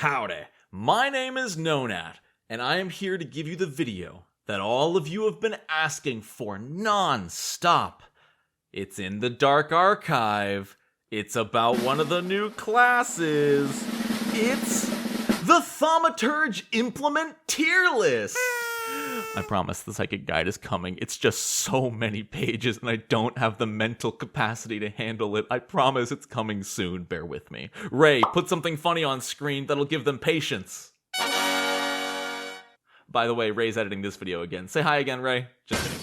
Howdy, my name is Nonat, and I am here to give you the video that all of you have been asking for non-stop. It's in the Dark Archive. It's about one of the new classes. It's the Thaumaturge Implement tier list. I promise the psychic guide is coming. It's just so many pages and I don't have the mental capacity to handle it. I promise it's coming soon. Bear with me. Ray, put something funny on screen that'll give them patience. By the way, Ray's editing this video again. Say hi again, Ray. Just kidding.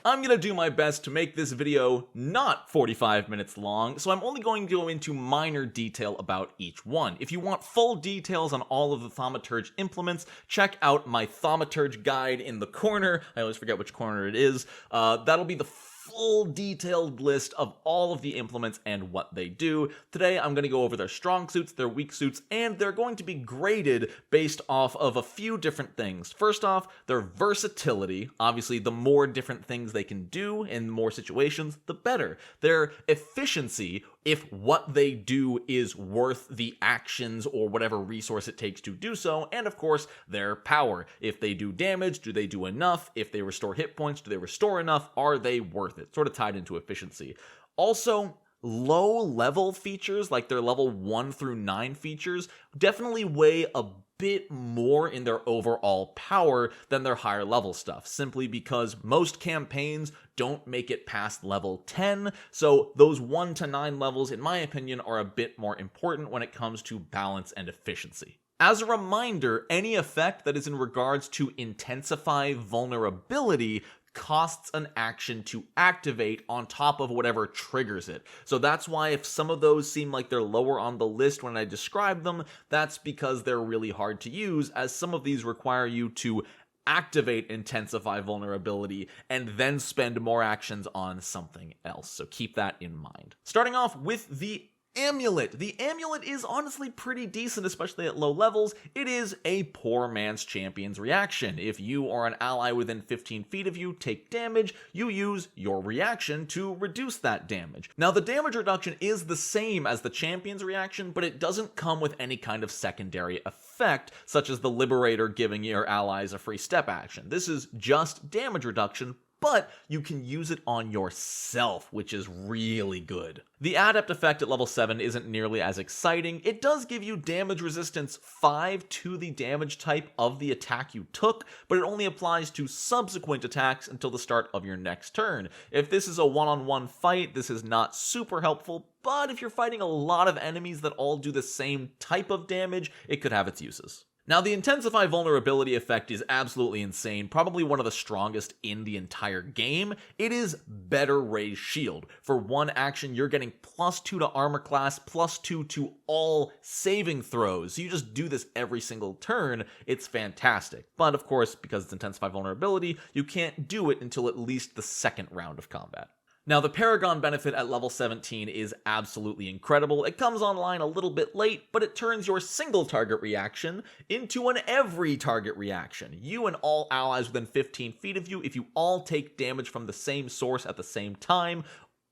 I'm gonna do my best to make this video not 45 minutes long, so I'm only going to go into minor detail about each one. If you want full details on all of the Thaumaturge implements, check out my Thaumaturge guide in the corner. I always forget which corner it is. That'll be the full detailed list of all of the implements and what they do. Today I'm going to go over their strong suits, their weak suits, and they're going to be graded based off of a few different things. First off, their versatility. Obviously, the more different things they can do in more situations, the better. Their efficiency, if what they do is worth the actions or whatever resource it takes to do so, and of course, their power. If they do damage, do they do enough? If they restore hit points, do they restore enough? Are they worth it? Sort of tied into efficiency. Also, low-level features, like their level 1 through 9 features, definitely weigh a bit more in their overall power than their higher level stuff, simply because most campaigns don't make it past level 10, so those 1 to 9 levels, in my opinion, are a bit more important when it comes to balance and efficiency. As a reminder, any effect that is in regards to intensify vulnerability costs an action to activate on top of whatever triggers it. So that's why if some of those seem like they're lower on the list when I describe them, that's because they're really hard to use, as some of these require you to activate intensify vulnerability and then spend more actions on something else. So keep that in mind. Starting off with the amulet. The amulet is honestly pretty decent, especially at low levels. It is a poor man's champion's reaction. If you or an ally within 15 feet of you take damage, you use your reaction to reduce that damage. Now, the damage reduction is the same as the champion's reaction, but it doesn't come with any kind of secondary effect, such as the Liberator giving your allies a free step action. This is just damage reduction, but you can use it on yourself, which is really good. The Adept effect at level 7 isn't nearly as exciting. It does give you damage resistance 5 to the damage type of the attack you took, but it only applies to subsequent attacks until the start of your next turn. If this is a one-on-one fight, this is not super helpful, but if you're fighting a lot of enemies that all do the same type of damage, it could have its uses. Now, the Intensify Vulnerability effect is absolutely insane, probably one of the strongest in the entire game. It is better Raise Shield. For one action, you're getting +2 to armor class, +2 to all saving throws. So you just do this every single turn. It's fantastic. But of course, because it's Intensify Vulnerability, you can't do it until at least the second round of combat. Now, the Paragon benefit at level 17 is absolutely incredible. It comes online a little bit late, but it turns your single target reaction into an every target reaction. You and all allies within 15 feet of you, if you all take damage from the same source at the same time,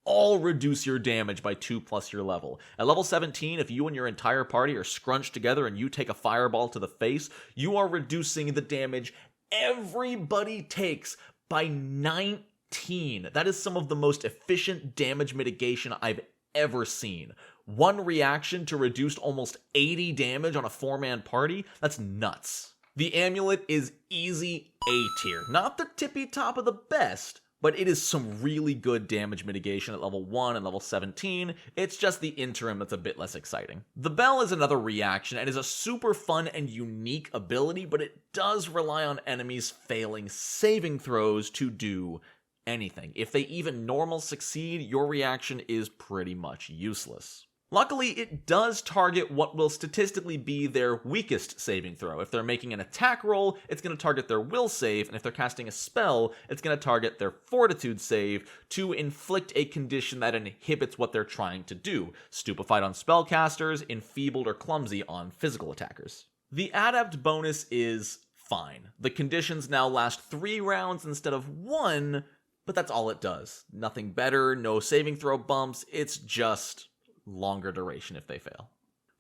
all reduce your damage by 2 plus your level. At level 17, if you and your entire party are scrunched together and you take a fireball to the face, you are reducing the damage everybody takes by 19. That is some of the most efficient damage mitigation I've ever seen. One reaction to reduce almost 80 damage on a 4-man party? That's nuts. The amulet is easy A tier. Not the tippy top of the best, but it is some really good damage mitigation at level 1 and level 17. It's just the interim that's a bit less exciting. The bell is another reaction and is a super fun and unique ability, but it does rely on enemies failing saving throws to do anything. If they even normal succeed, your reaction is pretty much useless. Luckily, it does target what will statistically be their weakest saving throw. If they're making an attack roll, it's going to target their will save, and if they're casting a spell, it's going to target their fortitude save to inflict a condition that inhibits what they're trying to do. Stupefied on spellcasters, enfeebled or clumsy on physical attackers. The Adept bonus is fine. The conditions now last 3 rounds instead of 1, but that's all it does. Nothing better, no saving throw bumps, it's just longer duration if they fail.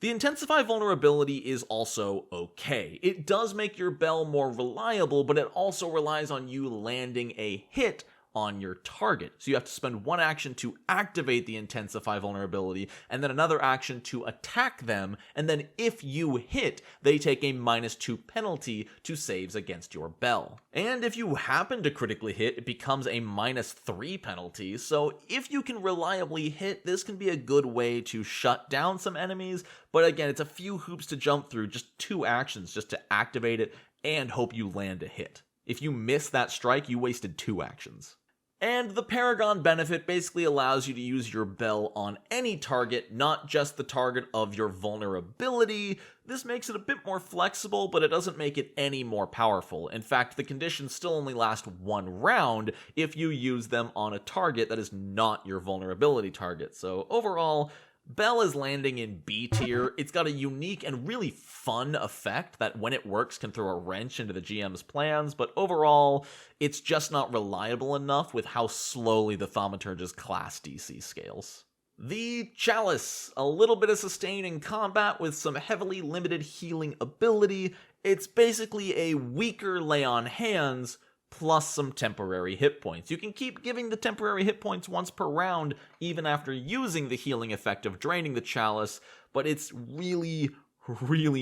The Intensify vulnerability is also okay. It does make your bell more reliable, but it also relies on you landing a hit on your target. So you have to spend one action to activate the Intensify vulnerability, and then another action to attack them, and then if you hit, they take a -2 penalty to saves against your bell. And if you happen to critically hit, it becomes a -3 penalty, so if you can reliably hit, this can be a good way to shut down some enemies, but again, it's a few hoops to jump through, just 2 actions just to activate it and hope you land a hit. If you miss that strike, you wasted 2 actions. And the Paragon benefit basically allows you to use your bell on any target, not just the target of your vulnerability. This makes it a bit more flexible, but it doesn't make it any more powerful. In fact, the conditions still only last 1 round if you use them on a target that is not your vulnerability target. So overall, Bell is landing in B tier. It's got a unique and really fun effect that when it works can throw a wrench into the GM's plans, but overall, it's just not reliable enough with how slowly the Thaumaturge's class DC scales. The Chalice, a little bit of sustain in combat with some heavily limited healing ability. It's basically a weaker Lay on Hands plus some temporary hit points. You can keep giving the temporary hit points once per round, even after using the healing effect of draining the Chalice, but it's really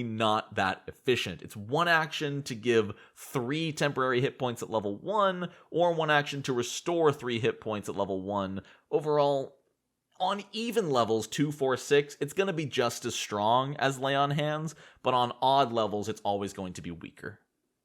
not that efficient. It's one action to give 3 temporary hit points at level 1, or one action to restore 3 hit points at level 1. Overall, on even levels 2, 4, 6, it's going to be just as strong as Lay on Hands, but on odd levels, it's always going to be weaker.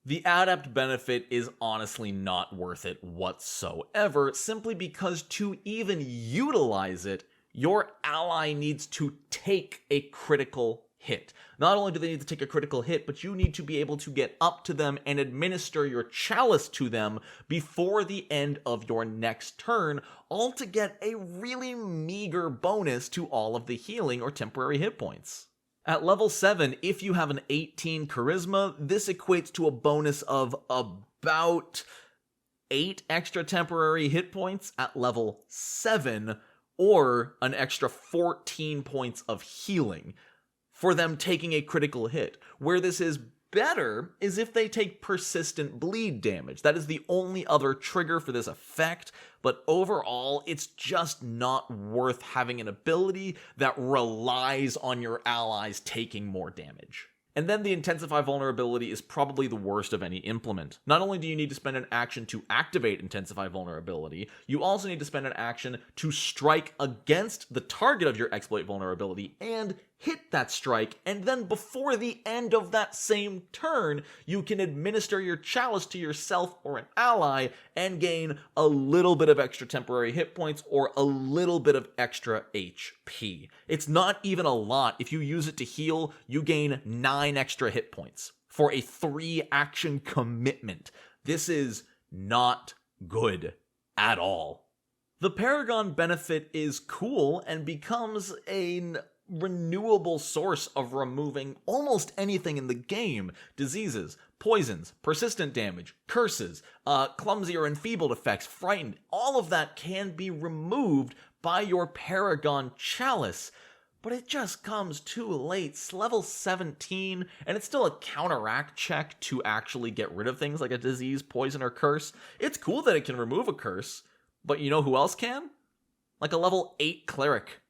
The Adept benefit is honestly not worth it whatsoever, simply because to even utilize it, your ally needs to take a critical hit. Not only do they need to take a critical hit, but you need to be able to get up to them and administer your Chalice to them before the end of your next turn, all to get a really meager bonus to all of the healing or temporary hit points. At level 7, if you have an 18 charisma, this equates to a bonus of about 8 extra temporary hit points at level 7, or an extra 14 points of healing for them taking a critical hit. Where this is better is if they take persistent bleed damage. That is the only other trigger for this effect, but overall, it's just not worth having an ability that relies on your allies taking more damage. And then the Intensify vulnerability is probably the worst of any implement. Not only do you need to spend an action to activate Intensify vulnerability, you also need to spend an action to strike against the target of your exploit vulnerability and hit that strike, and then before the end of that same turn, you can administer your Chalice to yourself or an ally and gain a little bit of extra temporary hit points or a little bit of extra HP. It's not even a lot. If you use it to heal, you gain 9 extra hit points for a 3-action commitment. This is not good at all. The Paragon benefit is cool and becomes an renewable source of removing almost anything in the game. Diseases, poisons, persistent damage, curses, clumsy or enfeebled effects, frightened, all of that can be removed by your Paragon Chalice. But it just comes too late. It's level 17, and it's still a counteract check to actually get rid of things like a disease, poison, or curse. It's cool that it can remove a curse, but you know who else can? Like a level 8 cleric.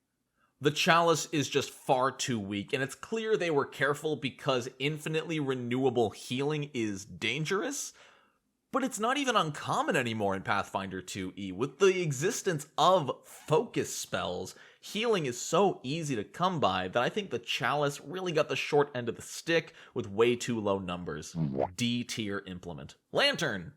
The Chalice is just far too weak, and it's clear they were careful because infinitely renewable healing is dangerous, but it's not even uncommon anymore in Pathfinder 2e. With the existence of focus spells, healing is so easy to come by that I think the Chalice really got the short end of the stick with way too low numbers. D tier implement. Lantern!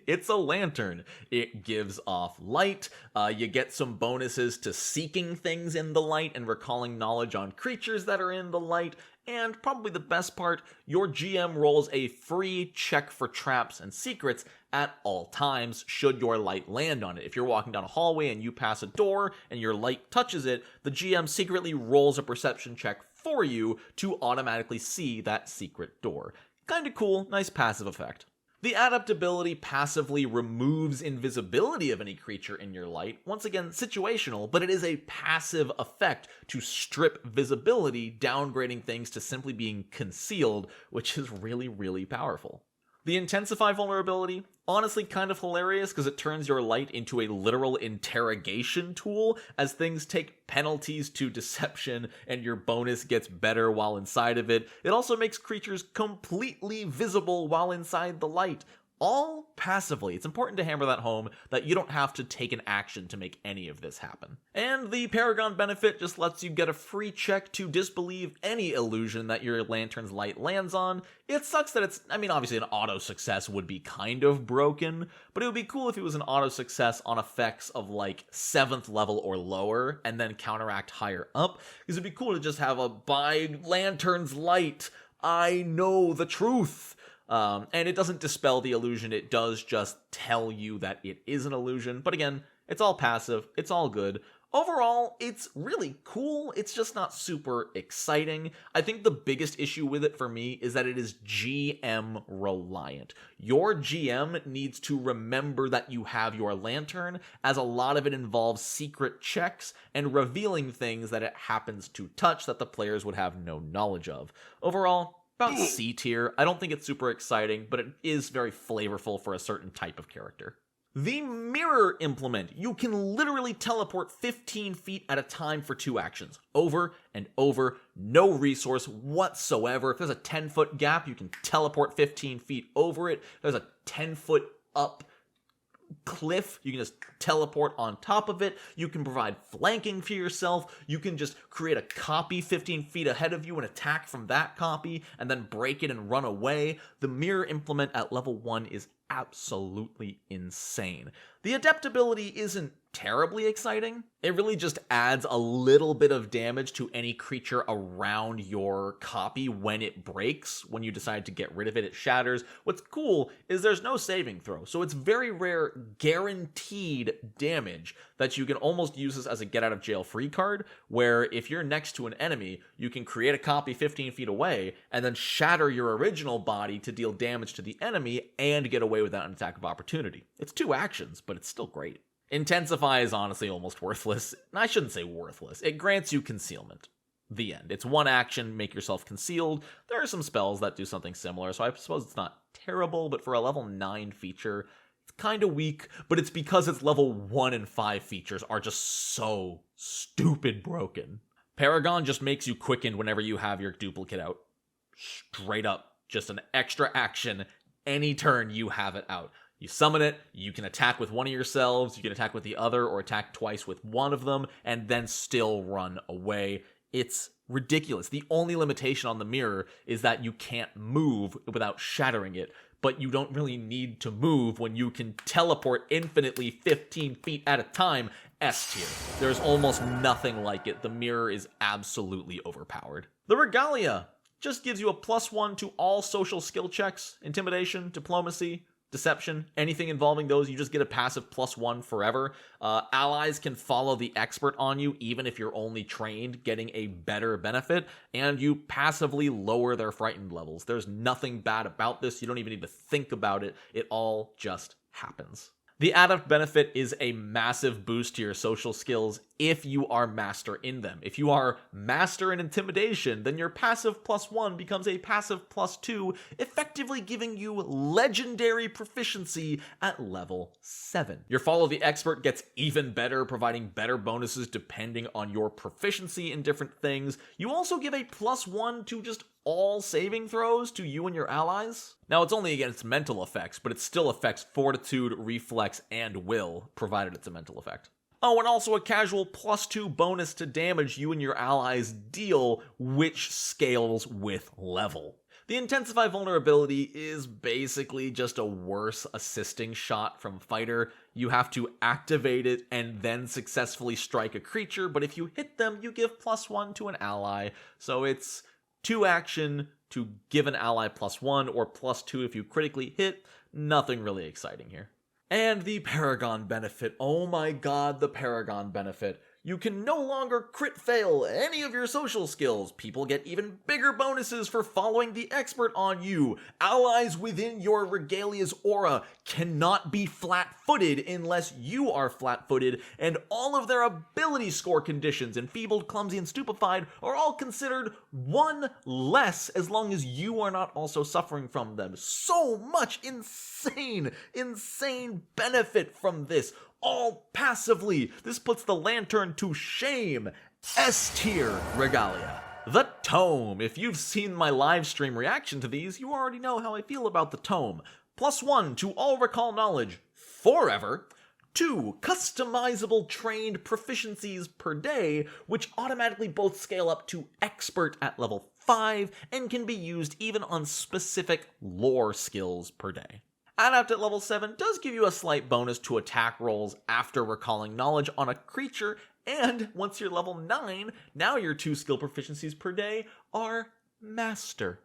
It's a lantern. It gives off light. You get some bonuses to seeking things in the light and recalling knowledge on creatures that are in the light. And probably the best part, your GM rolls a free check for traps and secrets at all times should your light land on it. If you're walking down a hallway and you pass a door and your light touches it, the GM secretly rolls a perception check for you to automatically see that secret door. Kinda cool, nice passive effect. The adaptability passively removes invisibility of any creature in your light. Once again, situational, but it is a passive effect to strip visibility, downgrading things to simply being concealed, which is really, really powerful. The Intensify vulnerability, honestly kind of hilarious because it turns your light into a literal interrogation tool as things take penalties to deception and your bonus gets better while inside of it. It also makes creatures completely visible while inside the light. All passively. It's important to hammer that home that you don't have to take an action to make any of this happen. And the Paragon benefit just lets you get a free check to disbelieve any illusion that your lantern's light lands on. It sucks that obviously an auto success would be kind of broken, but it would be cool if it was an auto success on effects of like 7th level or lower and then counteract higher up, because it'd be cool to just have a by lantern's light, I know the truth. And it doesn't dispel the illusion, it does just tell you that it is an illusion. But again, it's all passive, it's all good. Overall, it's really cool, it's just not super exciting. I think the biggest issue with it for me is that it is GM reliant. Your GM needs to remember that you have your lantern, as a lot of it involves secret checks and revealing things that it happens to touch that the players would have no knowledge of. Overall, about C tier. I don't think it's super exciting, but it is very flavorful for a certain type of character. The Mirror Implement. You can literally teleport 15 feet at a time for 2 actions. Over and over. No resource whatsoever. If there's a 10-foot gap, you can teleport 15 feet over it. If there's a 10-foot up cliff, you can just teleport on top of it. You can provide flanking for yourself. You can just create a copy 15 feet ahead of you and attack from that copy and then break it and run away. The Mirror Implement at level 1 is absolutely insane. The adaptability isn't terribly exciting. It really just adds a little bit of damage to any creature around your copy when it breaks. When you decide to get rid of it, it shatters. What's cool is there's no saving throw, so it's very rare guaranteed damage that you can almost use this as a get out of jail free card, where if you're next to an enemy, you can create a copy 15 feet away and then shatter your original body to deal damage to the enemy and get away without an attack of opportunity. It's 2 actions, but it's still great. Intensify is honestly almost worthless. I shouldn't say worthless. It grants you concealment. The end. It's 1 action, make yourself concealed. There are some spells that do something similar, so I suppose it's not terrible, but for a level 9 feature, it's kind of weak, but it's because its level 1 and 5 features are just so stupid broken. Paragon just makes you quickened whenever you have your duplicate out. Straight up. Just an extra action any turn you have it out. You summon it, you can attack with one of yourselves, you can attack with the other, or attack twice with one of them, and then still run away. It's ridiculous. The only limitation on the mirror is that you can't move without shattering it, but you don't really need to move when you can teleport infinitely 15 feet at a time. S tier. There's almost nothing like it. The mirror is absolutely overpowered. The Regalia just gives you a +1 to all social skill checks, intimidation, diplomacy, deception, anything involving those. You just get a passive +1 forever. Allies can follow the expert on you even if you're only trained, getting a better benefit, and you passively lower their frightened levels. There's nothing bad about this. You don't even need to think about it. It all just happens. The Adept benefit is a massive boost to your social skills if you are master in them. If you are master in intimidation, then your passive +1 becomes a passive +2, effectively giving you legendary proficiency at level 7. Your Follow the Expert gets even better, providing better bonuses depending on your proficiency in different things. You also give a +1 to just all saving throws to you and your allies. Now, it's only against mental effects, but it still affects fortitude, reflex, and will, provided it's a mental effect. Oh, and also a casual +2 bonus to damage you and your allies deal, which scales with level. The Intensify vulnerability is basically just a worse assisting shot from Fighter. You have to activate it and then successfully strike a creature, but if you hit them, you give +1 to an ally, so it's 2 action to give an ally +1 or +2 if you critically hit. Nothing really exciting here. And the Paragon benefit. Oh my god, the Paragon benefit. You can no longer crit fail any of your social skills. People get even bigger bonuses for following the expert on you. Allies within your regalia's aura cannot be flat-footed unless you are flat-footed, and all of their ability score conditions, enfeebled, clumsy, and stupefied, are all considered one less as long as you are not also suffering from them. So much insane benefit from this. All passively. This puts the Lantern to shame. S tier regalia. The Tome. If you've seen my live stream reaction to these, you already know how I feel about the Tome. +1 to all recall knowledge forever. 2 customizable trained proficiencies per day, which automatically both scale up to expert at level 5 and can be used even on specific lore skills per day. Adept at level 7 does give you a slight bonus to attack rolls after recalling knowledge on a creature, and once you're level 9, now your 2 skill proficiencies per day are Master.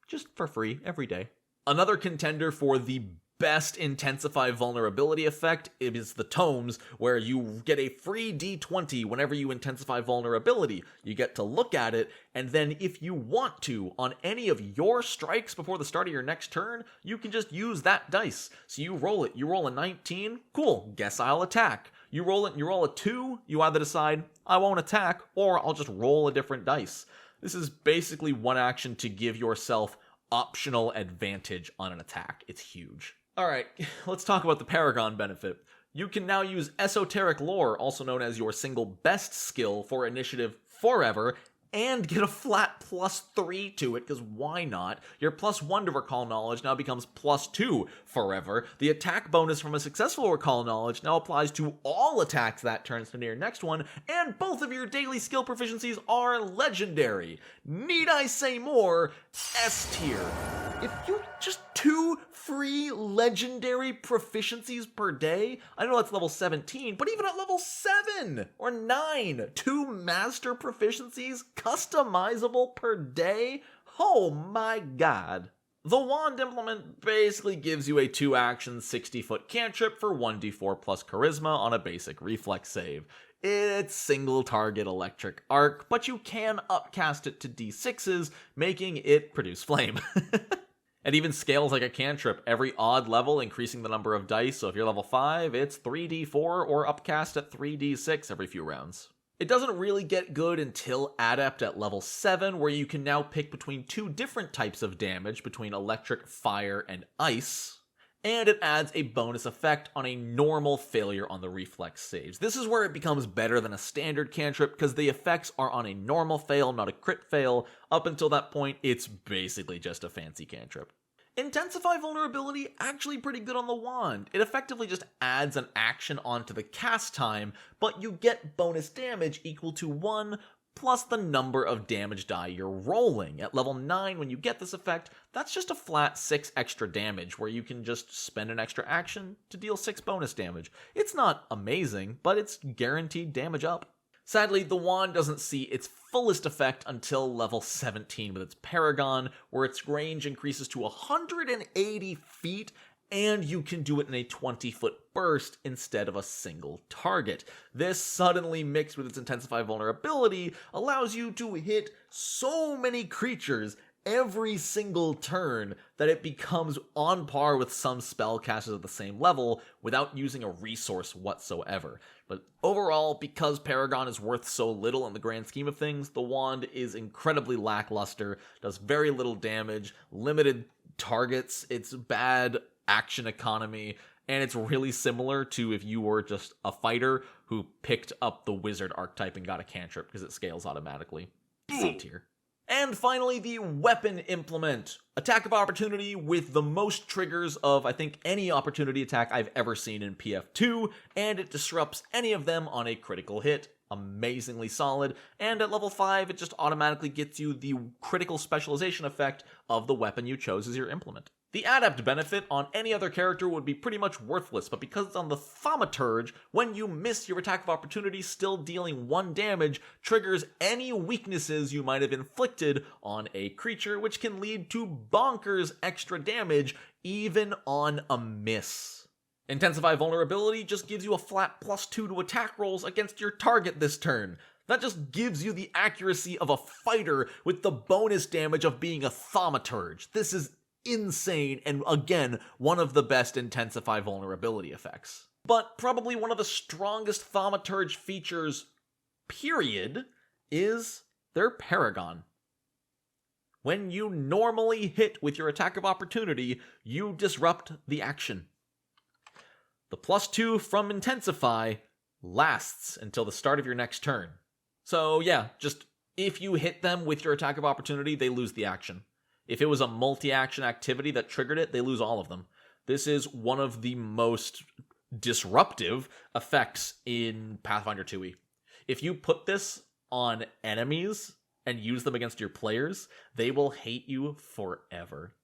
Just for free, every day. Another contender for the best intensify vulnerability effect is the tomes, where you get a free d20 whenever you intensify vulnerability. You get to look at it, and then if you want to, on any of your strikes before the start of your next turn, you can just use that dice. So you roll it, you roll a 19, cool, guess I'll attack. You roll it and you roll a 2, you either decide, I won't attack, or I'll just roll a different dice. This is basically one action to give yourself optional advantage on an attack. It's huge. Alright, let's talk about the Paragon benefit. You can now use Esoteric Lore, also known as your single best skill, for initiative forever, and get a flat +3 to it, because why not? Your +1 to recall knowledge now becomes +2 forever. The attack bonus from a successful recall knowledge now applies to all attacks that turns to your next one, and both of your daily skill proficiencies are legendary. Need I say more? S tier. If you just 2 free legendary proficiencies per day, I know that's level 17, but even at level 7 or 9, 2 master proficiencies customizable per day? Oh my god. The Wand Implement basically gives you a 2-action 60-foot cantrip for 1d4 plus charisma on a basic reflex save. It's single target electric arc, but you can upcast it to d6s, making it produce flame. It even scales like a cantrip, every odd level increasing the number of dice, so if you're level 5, it's 3d4 or upcast at 3d6 every few rounds. It doesn't really get good until Adept at level 7, where you can now pick between 2 different types of damage, between electric, fire, and ice, and it adds a bonus effect on a normal failure on the reflex saves. This is where it becomes better than a standard cantrip, because the effects are on a normal fail, not a crit fail. Up until that point, it's basically just a fancy cantrip. Intensify vulnerability, actually pretty good on the wand. It effectively just adds an action onto the cast time, but you get bonus damage equal to 1 plus the number of damage die you're rolling. At level 9, when you get this effect, that's just a flat 6 extra damage, where you can just spend an extra action to deal 6 bonus damage. It's not amazing, but it's guaranteed damage up. Sadly, the wand doesn't see its fullest effect until level 17 with its Paragon, where its range increases to 180 feet, and you can do it in a 20-foot burst instead of a single target. This suddenly, mixed with its Intensify vulnerability, allows you to hit so many creatures every single turn that it becomes on par with some spellcasters at the same level without using a resource whatsoever. But overall, because Paragon is worth so little in the grand scheme of things, the wand is incredibly lackluster, does very little damage, limited targets, it's bad action economy, and it's really similar to if you were just a fighter who picked up the wizard archetype and got a cantrip, because it scales automatically. C tier. And finally, the Weapon Implement. Attack of opportunity with the most triggers of, I think, any opportunity attack I've ever seen in PF2, and it disrupts any of them on a critical hit. Amazingly solid, and at level 5, it just automatically gets you the critical specialization effect of the weapon you chose as your implement. The Adept benefit on any other character would be pretty much worthless, but because it's on the Thaumaturge, when you miss your attack of opportunity, still dealing 1 damage triggers any weaknesses you might have inflicted on a creature, which can lead to bonkers extra damage even on a miss. Intensify Vulnerability just gives you a flat +2 to attack rolls against your target this turn. That just gives you the accuracy of a fighter with the bonus damage of being a Thaumaturge. This is insane, and again, one of the best Intensify Vulnerability effects. But probably one of the strongest Thaumaturge features, period, is their Paragon. When you normally hit with your attack of opportunity, you disrupt the action. The +2 from Intensify lasts until the start of your next turn. So yeah, just if you hit them with your attack of opportunity, they lose the action. If it was a multi-action activity that triggered it, they lose all of them. This is one of the most disruptive effects in Pathfinder 2e. If you put this on enemies and use them against your players, they will hate you forever.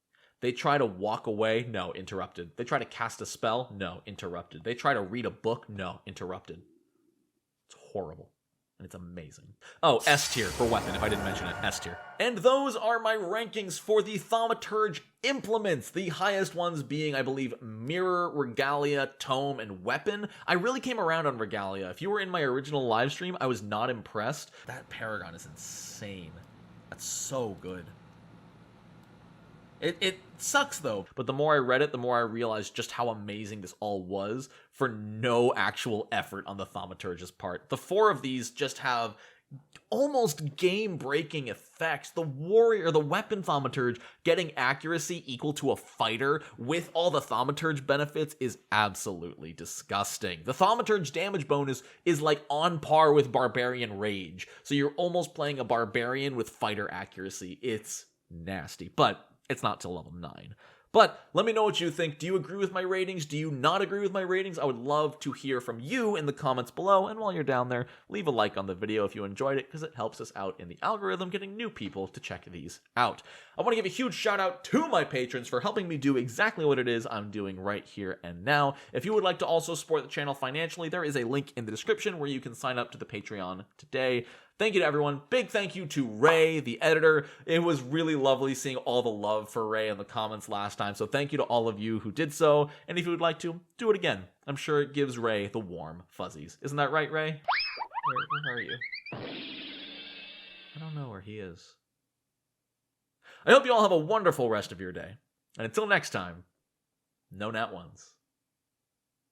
They try to walk away, no, interrupted. They try to cast a spell, no, interrupted. They try to read a book, no, interrupted. It's horrible. And it's amazing. Oh, S tier for weapon, if I didn't mention it. S tier. And those are my rankings for the Thaumaturge implements. The highest ones being, I believe, Mirror, Regalia, Tome, and Weapon. I really came around on Regalia. If you were in my original live stream, I was not impressed. That Paragon is insane. That's so good. It sucks though, but the more I read it, the more I realized just how amazing this all was for no actual effort on the Thaumaturge's part. The 4 of these just have almost game-breaking effects. The warrior, the weapon Thaumaturge, getting accuracy equal to a fighter with all the Thaumaturge benefits is absolutely disgusting. The Thaumaturge damage bonus is like on par with Barbarian Rage, so you're almost playing a Barbarian with fighter accuracy. It's nasty, but it's not till level 9. But let me know what you think. Do you agree with my ratings? Do you not agree with my ratings? I would love to hear from you in the comments below. And while you're down there, leave a like on the video if you enjoyed it, because it helps us out in the algorithm, getting new people to check these out. I want to give a huge shout out to my patrons for helping me do exactly what it is I'm doing right here and now. If you would like to also support the channel financially, there is a link in the description where you can sign up to the Patreon today. Thank you to everyone. Big thank you to Ray, the editor. It was really lovely seeing all the love for Ray in the comments last time, so thank you to all of you who did so, and if you would like to, do it again. I'm sure it gives Ray the warm fuzzies. Isn't that right, Ray? Where are you? I don't know where he is. I hope you all have a wonderful rest of your day, and until next time, no nat ones.